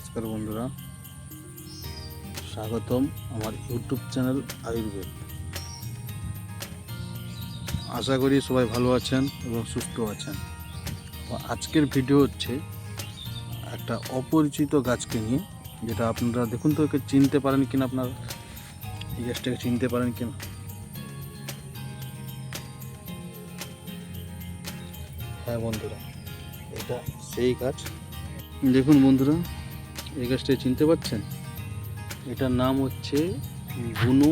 নমস্কার বন্ধুরা, স্বাগতম আমার ইউটিউব চ্যানেল আয়ুর্বেদ। আশা করি সবাই ভালো আছেন এবং সুস্থ আছেন। আজকের ভিডিও হচ্ছে একটা অপরিচিত গাছকে নিয়ে, যেটা আপনারা দেখুন তো, একে চিনতে পারেন কিনা, আপনারা এই গাছটাকে চিনতে পারেন কিনা। হ্যাঁ বন্ধুরা, এটা সেই গাছ। দেখুন বন্ধুরা, এই গাছটা চিনতে পারছেন? এটার নাম হচ্ছে বুনো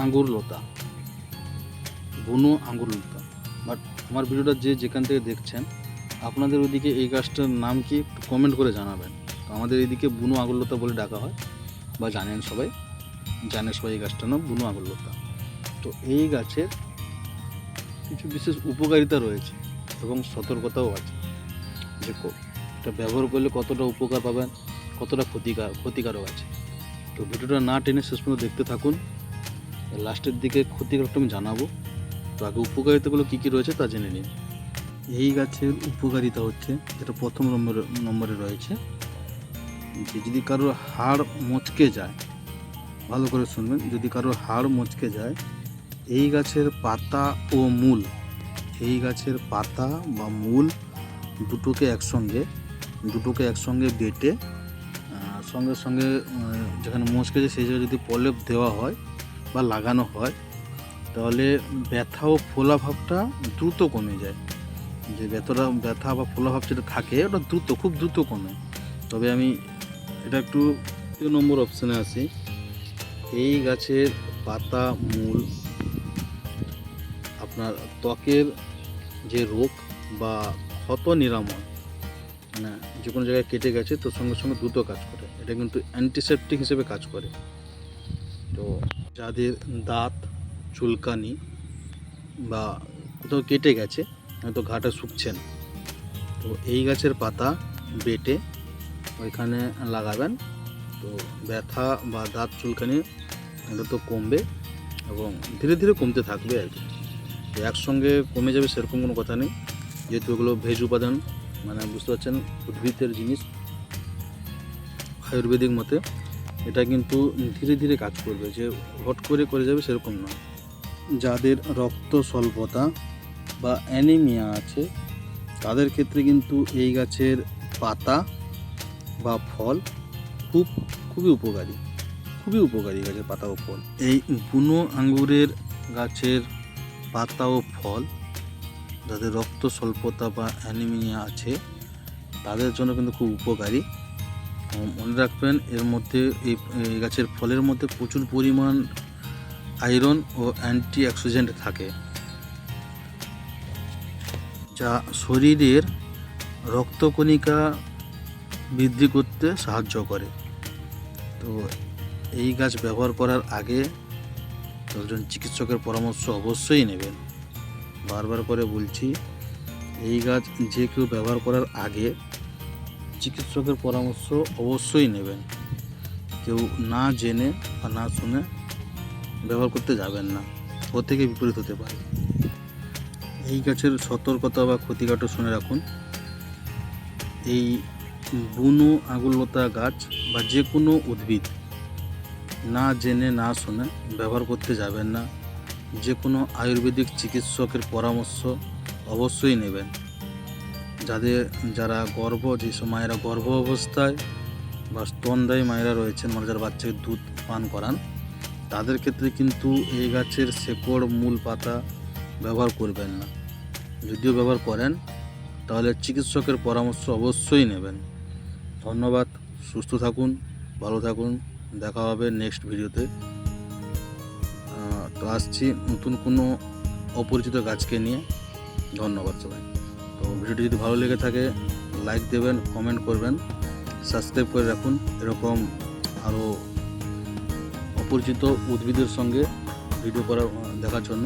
আঙ্গুর লতা। বাট আমার ভিডিওটা যেখান থেকে দেখছেন, আপনাদের ওইদিকে এই গাছটার নাম কি একটু কমেন্ট করে জানাবেন। তো আমাদের এইদিকে বুনো আঙ্গুর লতা বলে ডাকা হয়, বা জানে সবাই এই গাছটার নাম বুনো আঙ্গুর লতা। তো এই গাছের কিছু বিশেষ উপকারিতা রয়েছে এবং সতর্কতাও আছে, যে এটা ব্যবহার করলে কতটা উপকার পাবেন, কতটা ক্ষতিকারক আছে। তো ভিডিওটা না টেনে শেষ পর্যন্ত দেখতে থাকুন। লাস্টের দিকে ক্ষতিকারকটা আমি জানাবো। তো আগে উপকারিতাগুলো কী কী রয়েছে তা জেনে নিন। এই গাছের উপকারিতা হচ্ছে, যেটা প্রথম নম্বরে রয়েছে, যে যদি কারোর হাড় মচকে যায়, ভালো করে শুনবেন, যদি কারোর হাড় মচকে যায়, এই গাছের পাতা ও মূল, এই গাছের পাতা বা মূল দুটোকে একসঙ্গে বেটে সঙ্গে সঙ্গে যেখানে মচকেছে সেই জায়গায় যদি প্রলেপ দেওয়া হয় বা লাগানো হয়, তাহলে ব্যথা ও ফোলাভাবটা দ্রুত কমে যায়। যে ব্যথা বা ফোলাভাব যেটা থাকে, ওটা খুব দ্রুত কমে। তবে আমি এটা একটু 2 নম্বর অপশানে আসি। এই গাছের পাতা মূল আপনার ত্বকের যে রোগ বা ক্ষত নিরাময়, মানে যে কোনো জায়গায় কেটে গেছে তো সঙ্গে সঙ্গে দ্রুত কাজ করে। এটা কিন্তু অ্যান্টিসেপটিক হিসেবে কাজ করে। তো যাদের দাঁত চুলকানি বা কোথাও কেটে গেছে, হয়তো ঘাটা শুকছেন, তো এই গাছের পাতা বেটে ওইখানে লাগাবেন, তো ব্যথা বা দাঁত চুলকানি এটা তো কমবে এবং ধীরে ধীরে কমতে থাকবে আর কি। তো একসঙ্গে কমে যাবে সেরকম কোনো কথা নেই, যেহেতু এগুলো ভেজ উপাদান, মানে বুঝতে পারছেন, উদ্ভিদের জিনিস। আয়ুর্বেদিক মতে এটা কিন্তু ধীরে ধীরে কাজ করবে, যে হট করে যাবে সেরকম নয়। যাদের রক্ত স্বল্পতা বা অ্যানিমিয়া আছে, তাদের ক্ষেত্রে কিন্তু এই গাছের পাতা বা ফল খুবই উপকারী গাছের পাতা ও ফল। এই বুনো আঙ্গুরের গাছের পাতা ও ফল যাদের রক্ত স্বল্পতা বা অ্যানিমিয়া আছে, তাদের জন্য কিন্তু খুব উপকারী। মনে রাখবেন, এর মধ্যে এই গাছের ফলের মধ্যে প্রচুর পরিমাণ আয়রন ও অ্যান্টি অক্সিডেন্ট থাকে, যা শরীরের রক্তকণিকা বৃদ্ধি করতে সাহায্য করে। তো এই গাছ ব্যবহার করার আগে একজন চিকিৎসকের পরামর্শ অবশ্যই নেবেন। বারবার করে বলছি, এই গাছ যে কেউ ব্যবহার করার আগে চিকিৎসকের পরামর্শ অবশ্যই নেবেন। কেউ না জেনে বা না শুনে ব্যবহার করতে যাবেন না, ও থেকে বিপরীত হতে পারে। এই গাছের সতর্কতা বা ক্ষতিকারটা শুনে রাখুন। এই বুনো আঙ্গুর লতা গাছ বা যে কোনো উদ্ভিদ না জেনে না শুনে ব্যবহার করতে যাবেন না। যে কোনো আয়ুর্বেদিক চিকিৎসকের পরামর্শ অবশ্যই নেবেন। যারা যেসব মায়েরা গর্ভ অবস্থায় বা স্তনদায়ী মায়েরা রয়েছেন, মানে যারা বাচ্চাকে দুধ পান করান, তাদের ক্ষেত্রে কিন্তু এই গাছের শেকড় মূল পাতা ব্যবহার করবেন না। যদিও ব্যবহার করেন, তাহলে চিকিৎসকের পরামর্শ অবশ্যই নেবেন। ধন্যবাদ, সুস্থ থাকুন, ভালো থাকুন, দেখা হবে নেক্সট ভিডিওতে। তো আসছি নতুন কোনো অপরিচিত গাছকে নিয়ে। ধন্যবাদ সবাই। তো ভিডিওটি যদি ভালো লেগে থাকে, লাইক দেবেন, কমেন্ট করবেন, সাবস্ক্রাইব করে রাখুন এরকম আরও অপরিচিত উদ্ভিদের সঙ্গে ভিডিও দেখার জন্য।